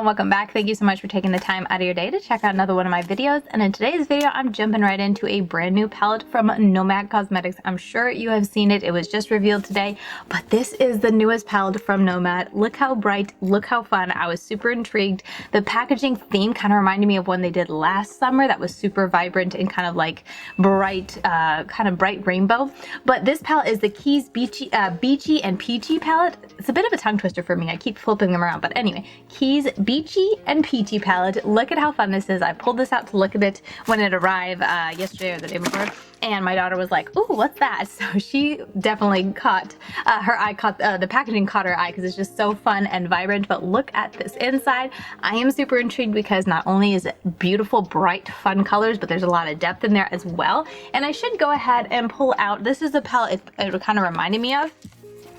and welcome back. Thank you so much for taking the time out of your day to check out another one of my videos. And in today's video, I'm jumping right into a brand new palette from Nomad Cosmetics. I'm sure you have seen it. It was just revealed today, but this is the newest palette from Nomad. Look how bright, look how fun. I was super intrigued. The packaging theme kind of reminded me of one they did last summer that was super vibrant and kind of like bright, bright rainbow. But this palette is the Keys Beachy and Peachy palette. It's a bit of a tongue twister for me. I keep flipping them around, but anyway, Keys Beachy and Peachy palette. Look at how fun this is. I pulled this out to look at it when it arrived yesterday or the day before, and my daughter was like, "Ooh, what's that?" So she definitely caught her eye, the packaging caught her eye because it's just so fun and vibrant. But look at this inside. I am super intrigued because not only is it beautiful, bright, fun colors, but there's a lot of depth in there as well. And I should go ahead and pull out, this is the palette it kind of reminded me of,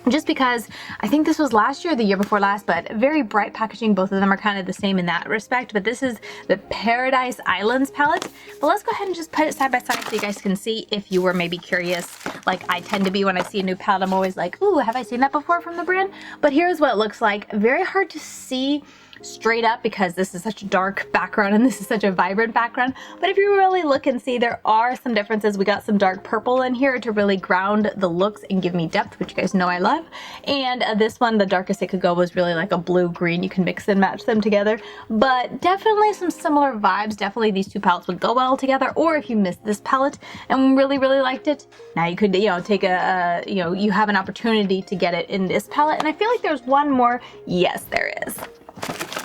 just because I think this was last year or the year before last, but very bright packaging. Both of them are kind of the same in that respect, but this is the Paradise Islands palette. But let's go ahead and just put it side by side so you guys can see if you were maybe curious, like I tend to be when I see a new palette. I'm always like, ooh, have I seen that before from the brand? But here's what it looks like. Very hard to see straight up because this is such a dark background and this is such a vibrant background, but if you really look and see, there are some differences. We got some dark purple in here to really ground the looks and give me depth, which you guys know I love. And this one, the darkest it could go was really like a blue-green. You can mix and match them together, but definitely some similar vibes. Definitely these two palettes would go well together. Or if you missed this palette and really liked it, now you could, take a you have an opportunity to get it in this palette. And I feel like there's one more. Yes, there is.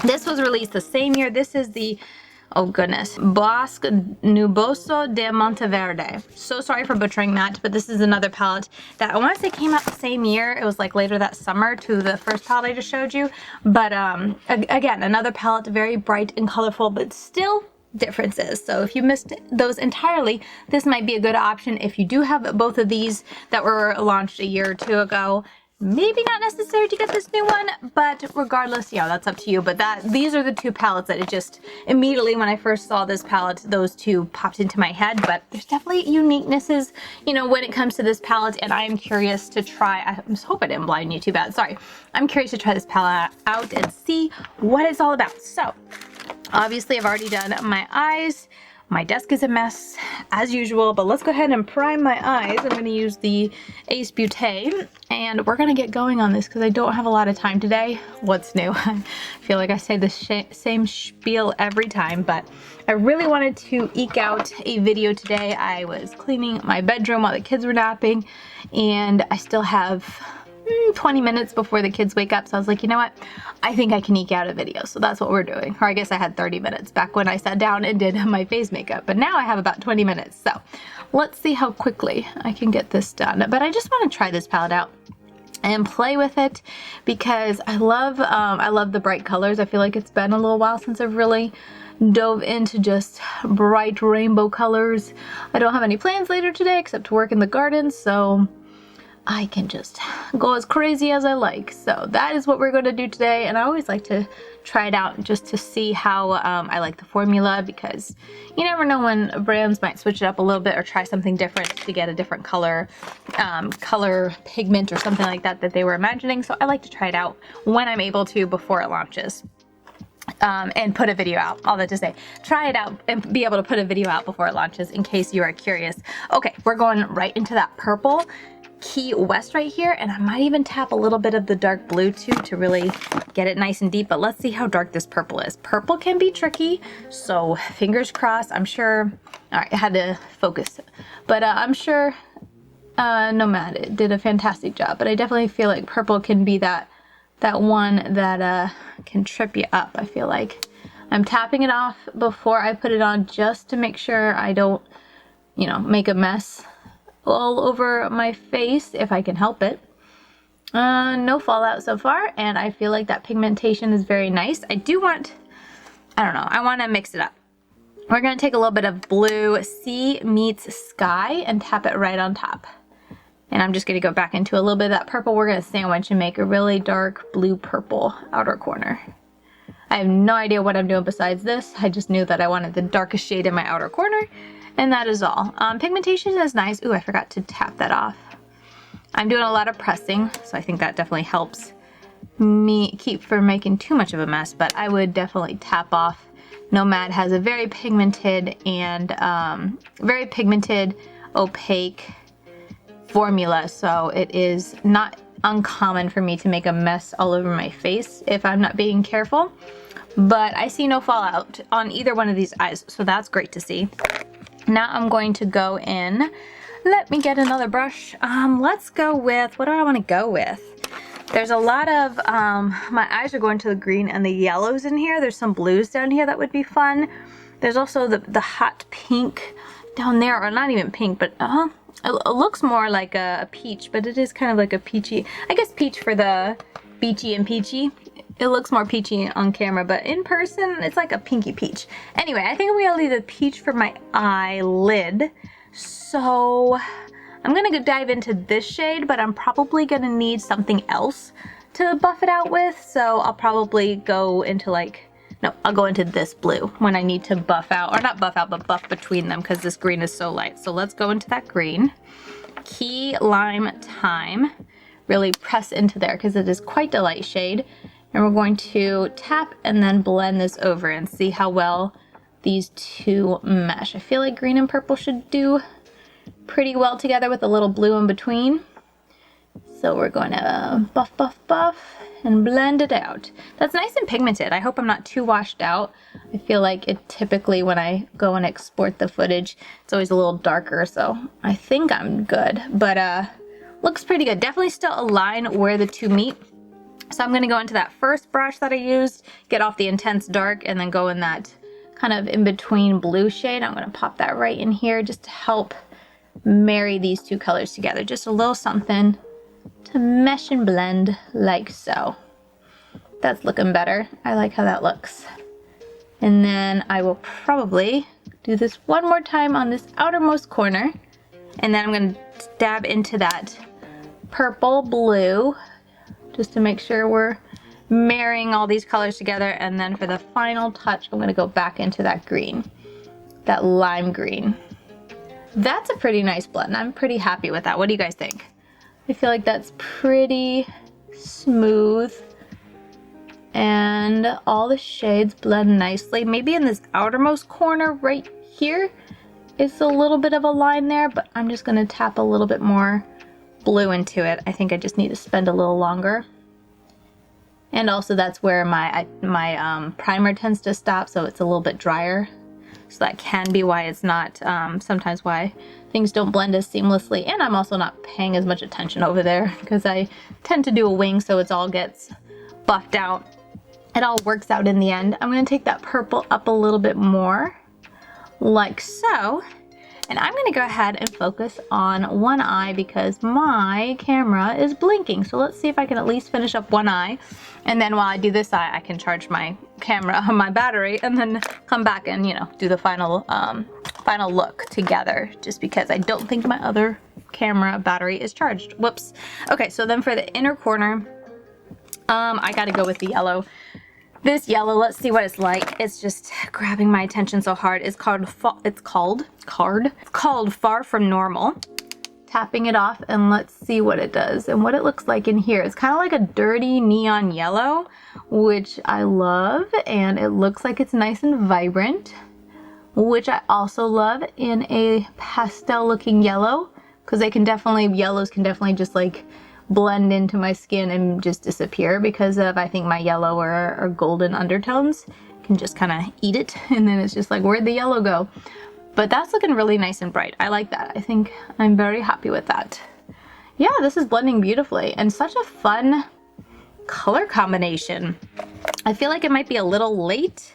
This was released the same year. This is the, oh goodness, Bosque Nuboso de Monteverde. So sorry for butchering that, but this is another palette that I want to say came out the same year. It was like later that summer to the first palette I just showed you. But again, another palette, very bright and colorful, but still differences. So if you missed those entirely, this might be a good option. If you do have both of these that were launched a year or two ago, maybe not necessary to get this new one, but regardless, that's up to you. But these are the two palettes that it just immediately, when I first saw this palette, those two popped into my head. But there's definitely uniquenesses, when it comes to this palette, and I am curious to try. I just hope I didn't blind you too bad. Sorry. I'm curious to try this palette out and see what it's all about. So obviously I've already done my eyes. My desk is a mess as usual, but let's go ahead and prime my eyes. I'm going to use the Ace Beauté, and we're going to get going on this because I don't have a lot of time today. What's new? I feel like I say the same spiel every time, but I really wanted to eke out a video today. I was cleaning my bedroom while the kids were napping, and I still have 20 minutes before the kids wake up. So I was like, you know what? I think I can eke out a video. So that's what we're doing. Or I guess I had 30 minutes back when I sat down and did my face makeup. But now I have about 20 minutes. So let's see how quickly I can get this done. But I just want to try this palette out and play with it because I love the bright colors. I feel like it's been a little while since I've really dove into just bright rainbow colors. I don't have any plans later today except to work in the garden. So I can just go as crazy as I like. So that is what we're going to do today. And I always like to try it out just to see how I like the formula, because you never know when brands might switch it up a little bit or try something different to get a different color, pigment or something like that they were imagining. So I like to try it out when I'm able to before it launches. And put a video out. All that to say, try it out and be able to put a video out before it launches in case you are curious. Okay, we're going right into that purple Key West right here, and I might even tap a little bit of the dark blue too to really get it nice and deep. But let's see how dark this purple is. Purple can be tricky, so fingers crossed. I'm sure, all right, I had to focus, but I'm sure Nomad did a fantastic job. But I definitely feel like purple can be that one that can trip you up. I feel like I'm tapping it off before I put it on just to make sure I don't, make a mess all over my face if I can help it. No fallout so far, and I feel like that pigmentation is very nice. I want to mix it up. We're going to take a little bit of blue Sea Meets Sky and tap it right on top. And I'm just going to go back into a little bit of that purple. We're going to sandwich and make a really dark blue purple outer corner. I have no idea what I'm doing besides this. I just knew that I wanted the darkest shade in my outer corner, and that is all. Pigmentation is nice. Ooh, I forgot to tap that off. I'm doing a lot of pressing, so I think that definitely helps keep from making too much of a mess, but I would definitely tap off. Nomad has a very pigmented and opaque formula, so it is not uncommon for me to make a mess all over my face if I'm not being careful. But I see no fallout on either one of these eyes, so that's great to see. Now I'm going to go in. Let me get another brush. Let's go with, what do I want to go with? There's a lot of, my eyes are going to the green and the yellows in here. There's some blues down here that would be fun. There's also the hot pink down there, or not even pink, but it looks more like a peach, but it is kind of like a peachy, I guess peach for the Beachy and Peachy. It looks more peachy on camera, but in person, it's like a pinky peach. Anyway, I think I'm gonna leave the peach for my eyelid. So I'm gonna go dive into this shade, but I'm probably gonna need something else to buff it out with. So I'll probably go into I'll go into this blue when I need to buff out, or not buff out, but buff between them because this green is so light. So let's go into that green. Key Lime Thyme. Really press into there because it is quite a light shade. And we're going to tap and then blend this over and see how well these two mesh. I feel like green and purple should do pretty well together with a little blue in between. So we're going to buff, buff, buff and blend it out. That's nice and pigmented. I hope I'm not too washed out. I feel like it typically, when I go and export the footage, it's always a little darker, so I think I'm good. But looks pretty good. Definitely still a line where the two meet. So I'm gonna go into that first brush that I used, get off the intense dark, and then go in that kind of in-between blue shade. I'm gonna pop that right in here just to help marry these two colors together. Just a little something to mesh and blend like so. That's looking better. I like how that looks. And then I will probably do this one more time on this outermost corner. And then I'm gonna dab into that purple blue just to make sure we're marrying all these colors together. And then for the final touch, I'm gonna go back into that green, that lime green. That's a pretty nice blend. I'm pretty happy with that. What do you guys think? I feel like that's pretty smooth and all the shades blend nicely. Maybe in this outermost corner right here is a little bit of a line there, but I'm just gonna tap a little bit more blue into it. I think I just need to spend a little longer. And also that's where my primer tends to stop, so it's a little bit drier. So that can be why it's not, sometimes why things don't blend as seamlessly. And I'm also not paying as much attention over there because I tend to do a wing, so it all gets buffed out. It all works out in the end. I'm gonna take that purple up a little bit more, like so. And I'm gonna go ahead and focus on one eye because my camera is blinking. So let's see if I can at least finish up one eye. And then while I do this eye, I can charge my camera, my battery, and then come back and, do the final look together, just because I don't think my other camera battery is charged. Whoops. Okay, so then for the inner corner, I gotta go with the yellow. This yellow, let's see what it's like. It's just grabbing my attention so hard. It's called Far From Normal. Tapping it off and let's see what it does and what it looks like in here. It's kind of like a dirty neon yellow, which I love, and it looks like it's nice and vibrant, which I also love in a pastel looking yellow, because yellows can definitely just like blend into my skin and just disappear because of, I think, my yellow or golden undertones. Can just kind of eat it and then it's just like, where'd the yellow go? But that's looking really nice and bright. I like that. I think I'm very happy with that. Yeah, this is blending beautifully and such a fun color combination. I feel like it might be a little late.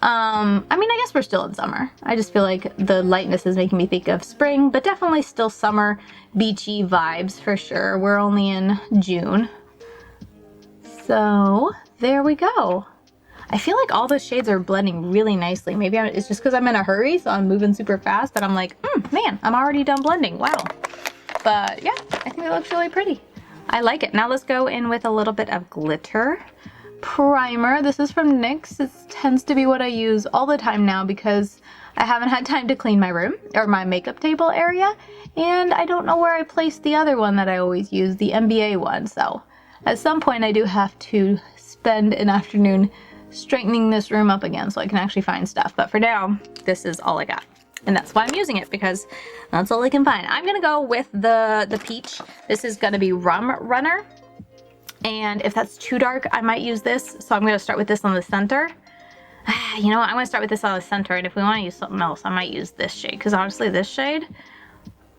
I mean, I guess we're still in summer. I just feel like the lightness is making me think of spring, but definitely still summer beachy vibes for sure. We're only in June. So there we go. I feel like all those shades are blending really nicely. Maybe it's just because I'm in a hurry, so I'm moving super fast, but I'm like, man, I'm already done blending. Wow. But yeah, I think it looks really pretty. I like it. Now let's go in with a little bit of glitter primer. This is from NYX. It tends to be what I use all the time now because I haven't had time to clean my room or my makeup table area, and I don't know where I placed the other one that I always use, the NBA one. So at some point I do have to spend an afternoon straightening this room up again so I can actually find stuff. But for now, this is all I got. And that's why I'm using it, because that's all I can find. I'm gonna go with the peach. This is gonna be Rum Runner. And if that's too dark, I might use this. So I'm gonna start with this on the center. You know what, I'm gonna start with this on the center, and if we wanna use something else, I might use this shade, because honestly, this shade,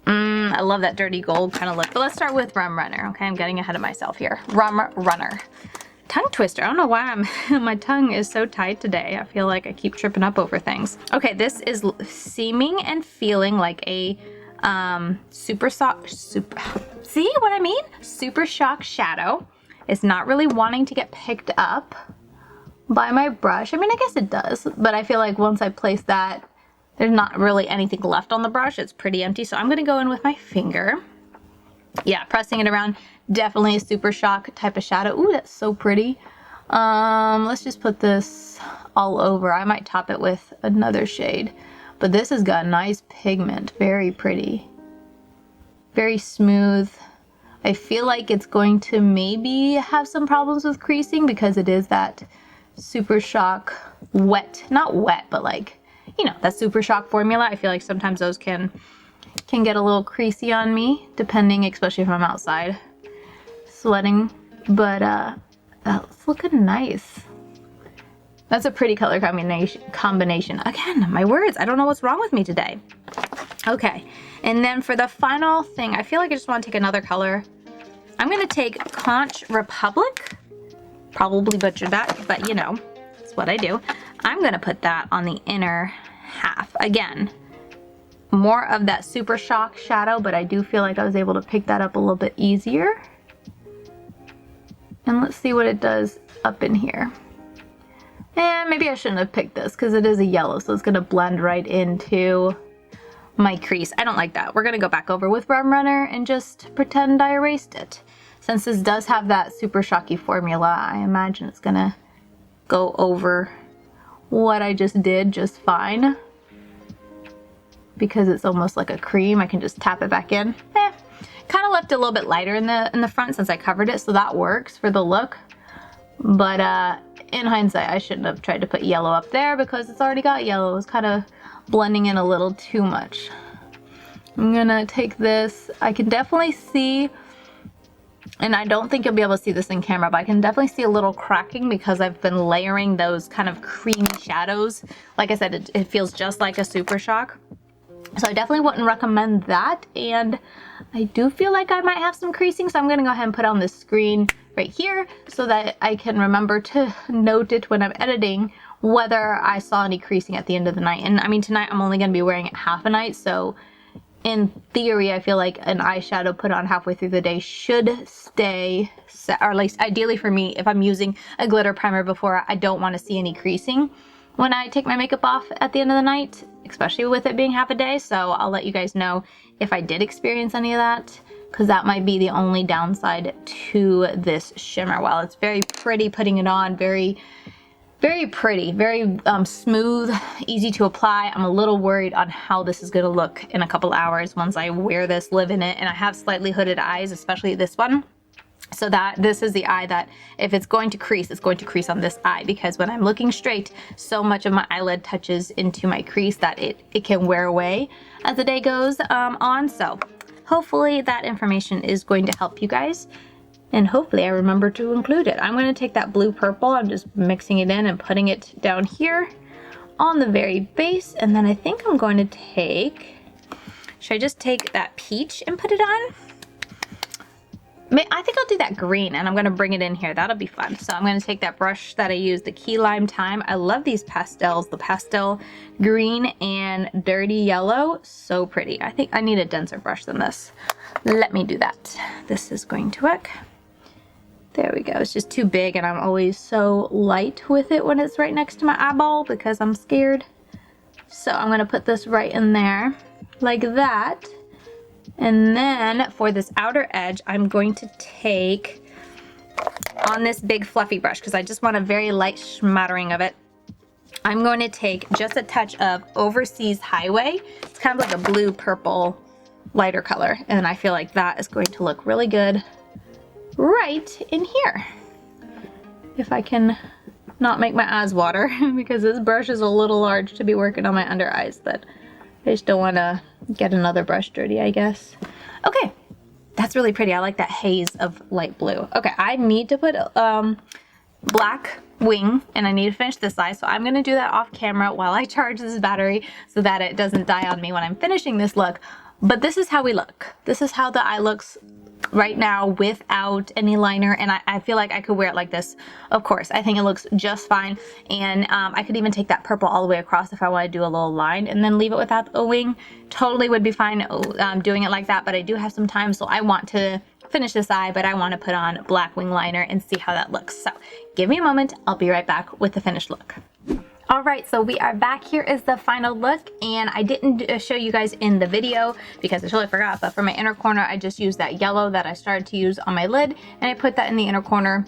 I love that dirty gold kind of look. But let's start with Rum Runner, okay? I'm getting ahead of myself here. Rum Runner. Tongue twister. I don't know why my tongue is so tight today. I feel like I keep tripping up over things. Okay, this is seeming and feeling like a see what I mean? Super Shock shadow. It's not really wanting to get picked up by my brush. I mean, I guess it does, but I feel like once I place that, there's not really anything left on the brush. It's pretty empty. So I'm gonna go in with my finger. Yeah, pressing it around. Definitely a Super Shock type of shadow. Ooh, that's so pretty. Let's just put this all over. I might top it with another shade, but this has got nice pigment. Very pretty. Very smooth. I feel like it's going to maybe have some problems with creasing because it is that Super Shock wet, not wet, but like, you know, that Super Shock formula. I feel like sometimes those can get a little creasy on me, depending, especially if I'm outside sweating. But that's looking nice. That's a pretty color combination. Again, my words, I don't know what's wrong with me today. Okay, and then for the final thing, I feel like I just want to take another color. I'm gonna take Conch Republic. Probably butchered that, but you know, it's what I do. I'm gonna put that on the inner half. Again, more of that Super Shock shadow, but I do feel like I was able to pick that up a little bit easier. And let's see what it does up in here. And maybe I shouldn't have picked this because it is a yellow, so it's gonna blend right into my crease. I don't like that. We're gonna go back over with Rum Runner and just pretend I erased it. Since this does have that Super Shocky formula, I imagine it's gonna go over what I just did just fine. Because it's almost like a cream, I can just tap it back in. Kind of left it a little bit lighter in the front since I covered it, so that works for the look. But in hindsight, I shouldn't have tried to put yellow up there because it's already got yellow. It was kind of blending in a little too much. I'm gonna take this. I can definitely see, and I don't think you'll be able to see this in camera, but I can definitely see a little cracking because I've been layering those kind of creamy shadows. Like I said, it feels just like a Super Shock. So I definitely wouldn't recommend that. And I do feel like I might have some creasing, so I'm gonna go ahead and put on this screen right here so that I can remember to note it when I'm editing whether I saw any creasing at the end of the night. And I mean, tonight I'm only gonna be wearing it half a night, so in theory, I feel like an eyeshadow put on halfway through the day should stay set, or at least ideally for me, if I'm using a glitter primer before, I don't want to see any creasing when I take my makeup off at the end of the night, especially with it being half a day. So I'll let you guys know if I did experience any of that, because that might be the only downside to this shimmer. While it's very pretty putting it on, very pretty, very smooth, easy to apply. I'm a little worried on how this is gonna look in a couple hours once I wear this, live in it, and I have slightly hooded eyes, especially this one. So that this is the eye that if it's going to crease, it's going to crease on this eye, because when I'm looking straight, so much of my eyelid touches into my crease that it can wear away as the day goes on. So hopefully that information is going to help you guys. And hopefully I remember to include it. I'm gonna take that blue purple, I'm just mixing it in and putting it down here on the very base. And then I think I'm going to take, should I just take that peach and put it on? I think I'll do that green and I'm gonna bring it in here. That'll be fun. So I'm gonna take that brush that I used, the Key Lime Time. I love these pastels, the pastel green and dirty yellow. So pretty. I think I need a denser brush than this. Let me do that. This is going to work. There we go. It's just too big and I'm always so light with it when it's right next to my eyeball because I'm scared. So I'm gonna put this right in there like that. And then for this outer edge, I'm going to take on this big fluffy brush because I just want a very light smattering of it. I'm going to take just a touch of Overseas Highway. It's kind of like a blue purple lighter color. And I feel like that is going to look really good right in here. If I can not make my eyes water because this brush is a little large to be working on my under eyes, but I just don't want to get another brush dirty, I guess. Okay, that's really pretty. I like that haze of light blue. Okay, I need to put black wing and I need to finish this eye, so I'm going to do that off camera while I charge this battery so that it doesn't die on me when I'm finishing this look. But this is how we look. This is how the eye looks right now without any liner, and I feel like I could wear it like this. Of course, I think it looks just fine, and I could even take that purple all the way across if I want to do a little line and then leave it without a wing. Totally would be fine doing it like that, but I do have some time, so I want to finish this eye, but I want to put on black wing liner and see how that looks. So give me a moment, I'll be right back with the finished look. Alright, so we are back. Here is the final look, and I didn't show you guys in the video because I totally forgot, but for my inner corner I just used that yellow that I started to use on my lid, and I put that in the inner corner.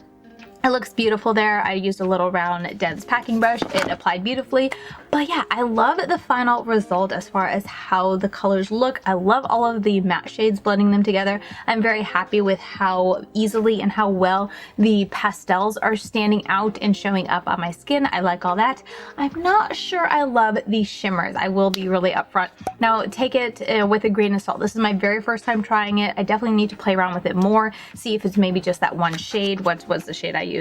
It looks beautiful there. I used a little round dense packing brush. It applied beautifully. But yeah, I love the final result as far as how the colors look. I love all of the matte shades, blending them together. I'm very happy with how easily and how well the pastels are standing out and showing up on my skin. I like all that. I'm not sure I love the shimmers. I will be really upfront. Now take it with a grain of salt. This is my very first time trying it. I definitely need to play around with it more. See if it's maybe just that one shade. What was the shade I used?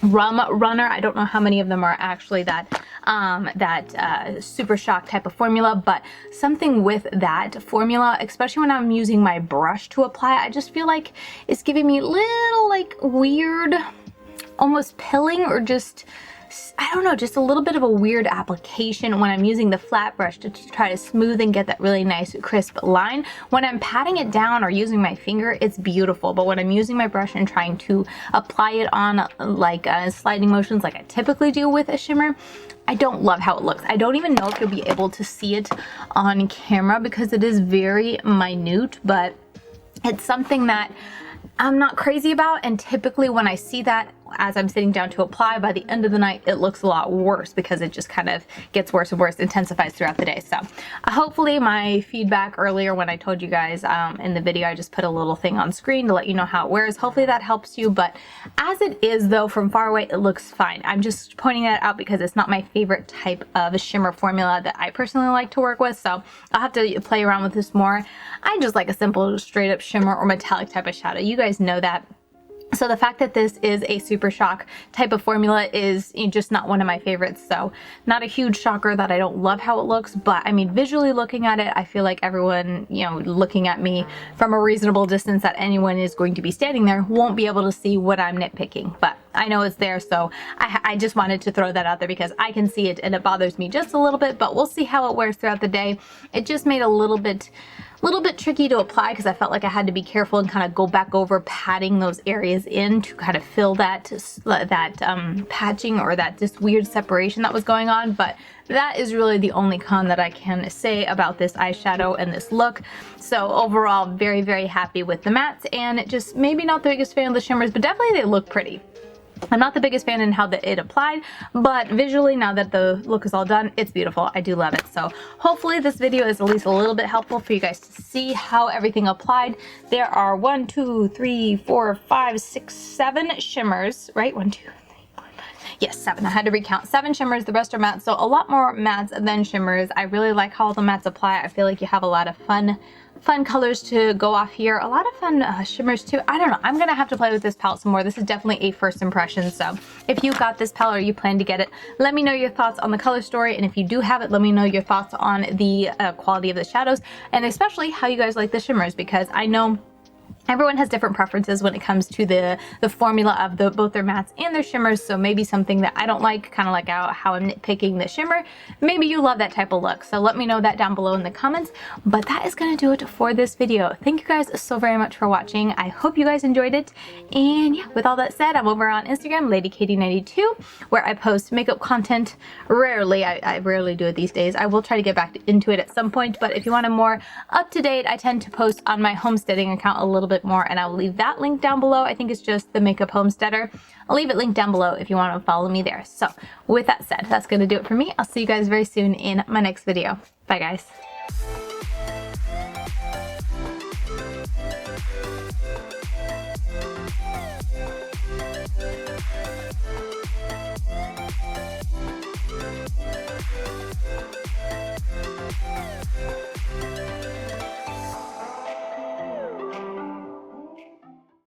Rum Runner. I don't know how many of them are actually that Super Shock type of formula, but something with that formula, especially when I'm using my brush to apply, I just feel like it's giving me little like weird, almost pilling, or just, I don't know, just a little bit of a weird application when I'm using the flat brush to try to smooth and get that really nice crisp line. When I'm patting it down or using my finger, it's beautiful, but when I'm using my brush and trying to apply it on like sliding motions like I typically do with a shimmer, I don't love how it looks. I don't even know if you'll be able to see it on camera because it is very minute, but it's something that I'm not crazy about, and typically when I see that as I'm sitting down to apply, by the end of the night it looks a lot worse because it just kind of gets worse and worse, intensifies throughout the day. So hopefully my feedback earlier when I told you guys in the video, I just put a little thing on screen to let you know how it wears. Hopefully that helps you, but as it is though, from far away it looks fine. I'm just pointing that out because it's not my favorite type of shimmer formula that I personally like to work with, so I'll have to play around with this more. I just like a simple straight up shimmer or metallic type of shadow. You guys know that. So the fact that this is a Super Shock type of formula is just not one of my favorites. So not a huge shocker that I don't love how it looks, but I mean, visually looking at it, I feel like everyone, looking at me from a reasonable distance that anyone is going to be standing there won't be able to see what I'm nitpicking, but I know it's there. So I just wanted to throw that out there because I can see it and it bothers me just a little bit, but we'll see how it wears throughout the day. It just made a little bit tricky to apply because I felt like I had to be careful and kind of go back over patting those areas in to kind of fill that patching or that just weird separation that was going on. But that is really the only con that I can say about this eyeshadow and this look. So overall, very, very happy with the mattes, and just maybe not the biggest fan of the shimmers, but definitely they look pretty. I'm not the biggest fan in how it applied, but visually, now that the look is all done, it's beautiful. I do love it. So hopefully this video is at least a little bit helpful for you guys to see how everything applied. There are 1, 2, 3, 4, 5, 6, 7 shimmers, right? 1, 2, 3, 4, 5. Yes, 7. I had to recount. 7 shimmers, the rest are mattes. So a lot more mattes than shimmers. I really like how the mattes apply. I feel like you have a lot of fun colors to go off here, a lot of fun shimmers too. I don't know, I'm gonna have to play with this palette some more. This is definitely a first impression, so if you got this palette or you plan to get it, let me know your thoughts on the color story, and if you do have it, let me know your thoughts on the quality of the shadows, and especially how you guys like the shimmers, because I know everyone has different preferences when it comes to the formula of both their mattes and their shimmers. So maybe something that I don't like, kind of like how I'm nitpicking the shimmer, maybe you love that type of look. So let me know that down below in the comments. But that is going to do it for this video. Thank you guys so very much for watching. I hope you guys enjoyed it. And yeah, with all that said, I'm over on Instagram, LadyKatie92, where I post makeup content rarely. I rarely do it these days. I will try to get back into it at some point, but if you want a more up-to-date, I tend to post on my homesteading account a little bit more, and I'll leave that link down below. I think it's just the Makeup Homesteader. I'll leave it linked down below if you want to follow me there. So with that said, that's going to do it for me. I'll see you guys very soon in my next video. Bye guys.